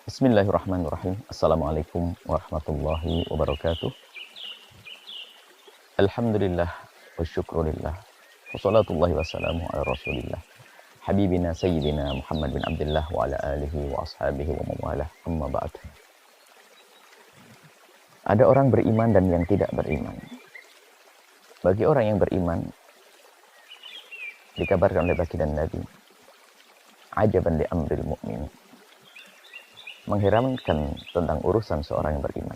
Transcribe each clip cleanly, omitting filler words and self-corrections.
Bismillahirrahmanirrahim. Assalamualaikum warahmatullahi wabarakatuh. Alhamdulillah wa syukrulillah. Wassalatullahi wassalamu ala rasulillah. Habibina Sayyidina Muhammad bin Abdullah wa ala alihi wa ashabihi wa mawalah. Amma ba'd. Ada orang beriman dan yang tidak beriman. Bagi orang yang beriman, dikabarkan oleh baginda Nabi, ajaban li amril mu'min. Mengherankan tentang urusan seorang yang beriman.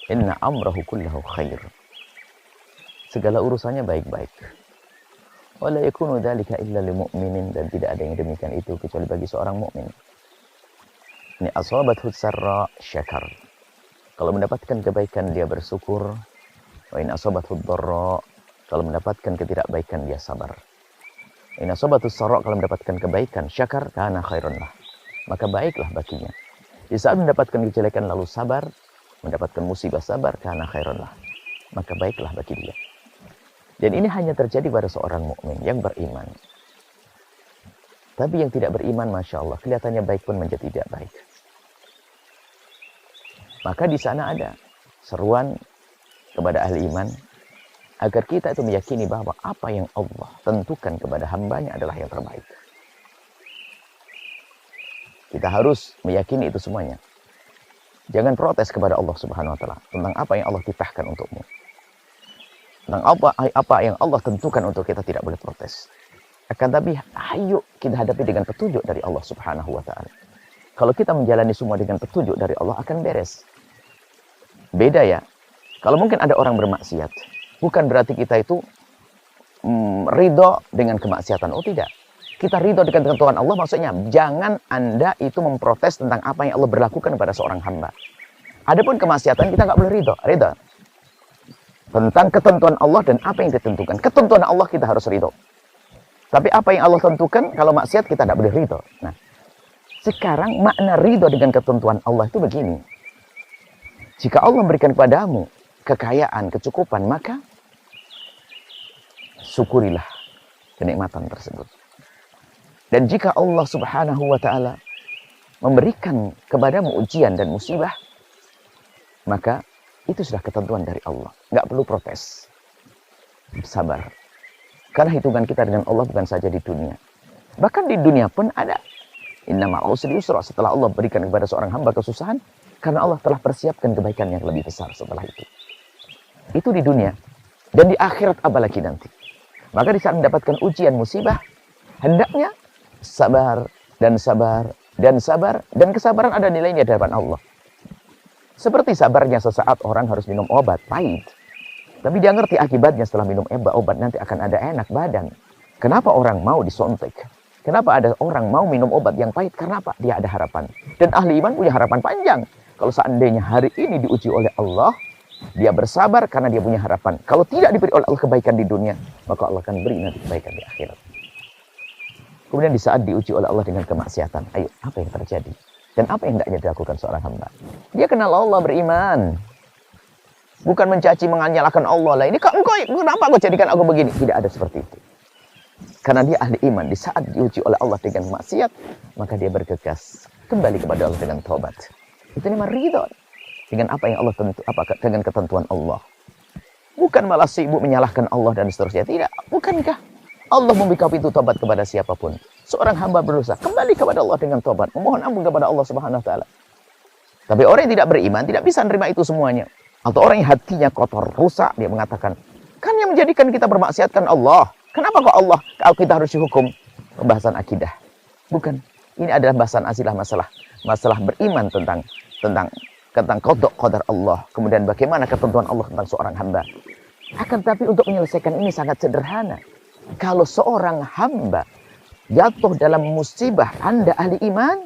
Inna amrahu kullahu khair. Segala urusannya baik-baik. Wala yakunu dzalika illa lil mu'minin, dan tidak ada yang demikian itu kecuali bagi seorang mukmin. Ini asabathu sarra syakar. Kalau mendapatkan kebaikan dia bersyukur. Wa in asabathu dharra, kalau mendapatkan ketidakbaikan dia sabar. In asabathu sarra, kalau mendapatkan kebaikan syakar, kana khairun lah, maka baiklah baginya. Di saat mendapatkan kejelekan lalu sabar, mendapatkan musibah sabar, karena khairullah, maka baiklah bagi dia. Dan ini hanya terjadi pada seorang mukmin yang beriman. Tapi yang tidak beriman, masya Allah, kelihatannya baik pun menjadi tidak baik. Maka di sana ada seruan kepada ahli iman agar kita itu meyakini bahwa apa yang Allah tentukan kepada hambanya adalah yang terbaik. Kita harus meyakini itu semuanya. Jangan protes kepada Allah Subhanahu wa taala tentang apa yang Allah titahkan untukmu. Tentang apa yang Allah tentukan untuk kita, tidak boleh protes. Akan tapi ayo kita hadapi dengan petunjuk dari Allah Subhanahu wa taala. Kalau kita menjalani semua dengan petunjuk dari Allah, akan beres. Beda ya. Kalau mungkin ada orang bermaksiat, bukan berarti kita itu ridho dengan kemaksiatan. Oh tidak. Kita ridho dengan ketentuan Allah, maksudnya jangan Anda itu memprotes tentang apa yang Allah berlakukan kepada seorang hamba. Adapun kemaksiatan kita nggak boleh ridho tentang ketentuan Allah dan apa yang ditentukan. Ketentuan Allah kita harus ridho. Tapi apa yang Allah tentukan, kalau maksiat kita tidak boleh ridho. Nah, sekarang makna ridho dengan ketentuan Allah itu begini. Jika Allah memberikan kepadamu kekayaan, kecukupan, maka syukurilah kenikmatan tersebut. Dan jika Allah Subhanahu wa ta'ala memberikan kepadamu ujian dan musibah, maka itu sudah ketentuan dari Allah. Nggak perlu protes. Sabar. Karena hitungan kita dengan Allah bukan saja di dunia. Bahkan di dunia pun ada. Inna ma'al usri yusra. Setelah Allah berikan kepada seorang hamba kesusahan, karena Allah telah persiapkan kebaikan yang lebih besar setelah itu. Itu di dunia. Dan di akhirat apalagi nanti. Maka di saat mendapatkan ujian musibah, hendaknya sabar dan sabar dan sabar, dan kesabaran ada nilainya di hadapan Allah. Seperti sabarnya sesaat orang harus minum obat pahit, tapi dia ngerti akibatnya setelah minum obat nanti akan ada enak badan. Kenapa orang mau disontek? Kenapa ada orang mau minum obat yang pahit? Karena apa? Dia ada harapan. Dan ahli iman punya harapan panjang. Kalau seandainya hari ini diuji oleh Allah, dia bersabar karena dia punya harapan. Kalau tidak diberi oleh Allah kebaikan di dunia, maka Allah akan beri nanti kebaikan di akhirat. Kemudian di saat diuji oleh Allah dengan kemaksiatan, ayo, apa yang terjadi? Dan apa yang hendaknya dilakukan seorang hamba? Dia kenal Allah, beriman. Bukan mencaci, menyalahkan Allah. Lah ini kenapa kau jadikan aku begini? Tidak ada seperti itu. Karena dia ahli iman. Di saat diuji oleh Allah dengan maksiat, maka dia bergegas kembali kepada Allah dengan taubat. Itu namanya ridho dengan apa yang Allah dengan ketentuan Allah. Bukan malah sibuk menyalahkan Allah dan seterusnya. Tidak. Bukankah Allah membuka pintu tobat kepada siapapun? Seorang hamba berusaha kembali kepada Allah dengan tobat, memohon ampun kepada Allah Subhanahu wa taala. Tapi orang yang tidak beriman tidak bisa menerima itu semuanya. Atau orang yang hatinya kotor, rusak, dia mengatakan, kan yang menjadikan kita bermaksiatkan Allah. Kenapa kok Allah kalau kita harus dihukum? Pembahasan akidah. Bukan. Ini adalah bahasan asilah masalah beriman tentang qada qadar Allah. Kemudian bagaimana ketentuan Allah tentang seorang hamba. Akan tapi untuk menyelesaikan ini sangat sederhana. Kalau seorang hamba jatuh dalam musibah, Anda ahli iman,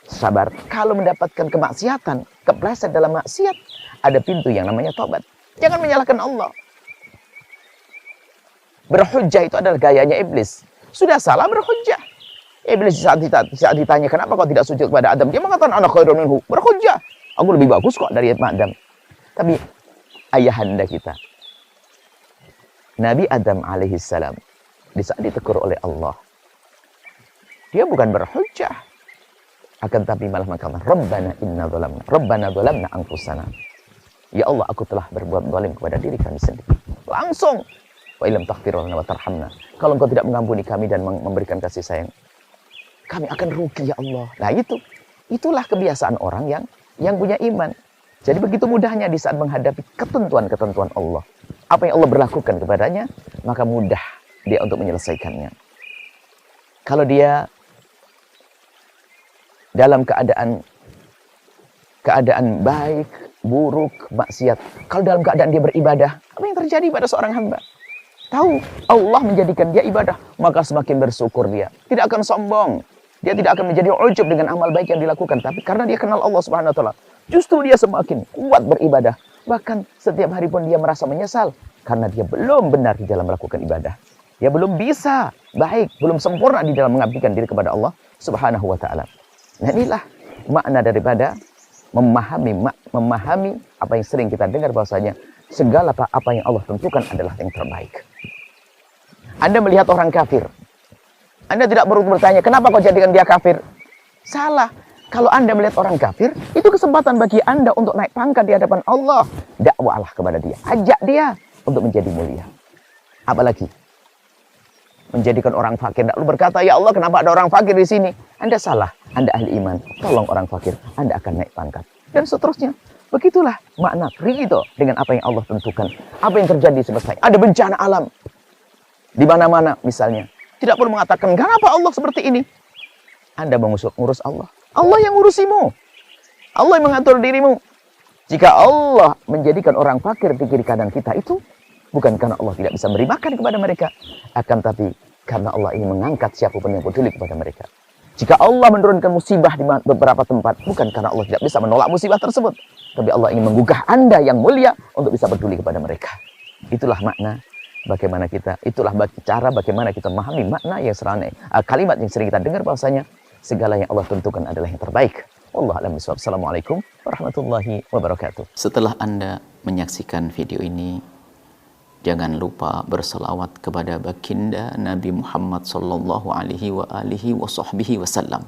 sabar. Kalau mendapatkan kemaksiatan, kepleset dalam maksiat, ada pintu yang namanya tobat. Jangan menyalahkan Allah. Berhujjah itu adalah gayanya iblis. Sudah salah berhujjah. Iblis saat ditanya, kenapa kau tidak sujud kepada Adam? Dia mengatakan, ana khairun minhu. Berhujjah. Aku lebih bagus kok dari Adam. Tapi ayahanda kita, Nabi Adam alaihissalam, di saat ditegur oleh Allah, dia bukan berhujjah. Akan tapi malah mengatakan, Rabbana dhalamna anfusana. Ya Allah, aku telah berbuat zalim kepada diri kami sendiri. Langsung, wa illam taghfir lana wa tarhamna. Kalau Engkau tidak mengampuni kami dan memberikan kasih sayang, kami akan rugi ya Allah. Nah itulah kebiasaan orang yang punya iman. Jadi begitu mudahnya di saat menghadapi ketentuan-ketentuan Allah. Apa yang Allah berlakukan kepadanya, maka mudah dia untuk menyelesaikannya. Kalau dia dalam keadaan baik, buruk, maksiat. Kalau dalam keadaan dia beribadah, apa yang terjadi pada seorang hamba? Tahu Allah menjadikan dia ibadah, maka semakin bersyukur dia. Tidak akan sombong. Dia tidak akan menjadi ujub dengan amal baik yang dilakukan. Tapi karena dia kenal Allah Subhanahu wa Ta'ala, justru dia semakin kuat beribadah. Bahkan setiap hari pun dia merasa menyesal karena dia belum benar di dalam melakukan ibadah. Dia belum bisa baik, belum sempurna di dalam mengabdikan diri kepada Allah Subhanahu wa Ta'ala. Nah inilah makna daripada memahami apa yang sering kita dengar bahwasanya segala apa yang Allah tentukan adalah yang terbaik. Anda melihat orang kafir, Anda tidak perlu bertanya, kenapa kau jadikan dia kafir? Salah. Kalau Anda melihat orang kafir, itu kesempatan bagi Anda untuk naik pangkat di hadapan Allah. Dakwahlah kepada dia, ajak dia untuk menjadi mulia. Apalagi menjadikan orang fakir. Lalu berkata, ya Allah, kenapa ada orang fakir di sini? Anda salah. Anda ahli iman. Tolong orang fakir. Anda akan naik pangkat. Dan seterusnya. Begitulah makna ridho dengan apa yang Allah tentukan. Apa yang terjadi selesai. Ada bencana alam. Di mana-mana misalnya. Tidak perlu mengatakan, kenapa Allah seperti ini? Anda mengurus Allah. Allah yang ngurusimu. Allah yang mengatur dirimu. Jika Allah menjadikan orang fakir di kiri kanan kita itu, bukan karena Allah tidak bisa beri makan kepada mereka. Akan tapi karena Allah ingin mengangkat siapapun yang peduli kepada mereka. Jika Allah menurunkan musibah di beberapa tempat, bukan karena Allah tidak bisa menolak musibah tersebut. Tapi Allah ingin menggugah Anda yang mulia untuk bisa peduli kepada mereka. Itulah makna bagaimana kita, itulah cara bagaimana kita memahami makna yang kalimat yang sering kita dengar bahwasanya segala yang Allah tentukan adalah yang terbaik. Wallahu a'lam bishawab. Assalamualaikum warahmatullahi wabarakatuh. Setelah Anda menyaksikan video ini, jangan lupa berselawat kepada baginda Nabi Muhammad sallallahu alaihi wa alihi wa sahbihi wasallam.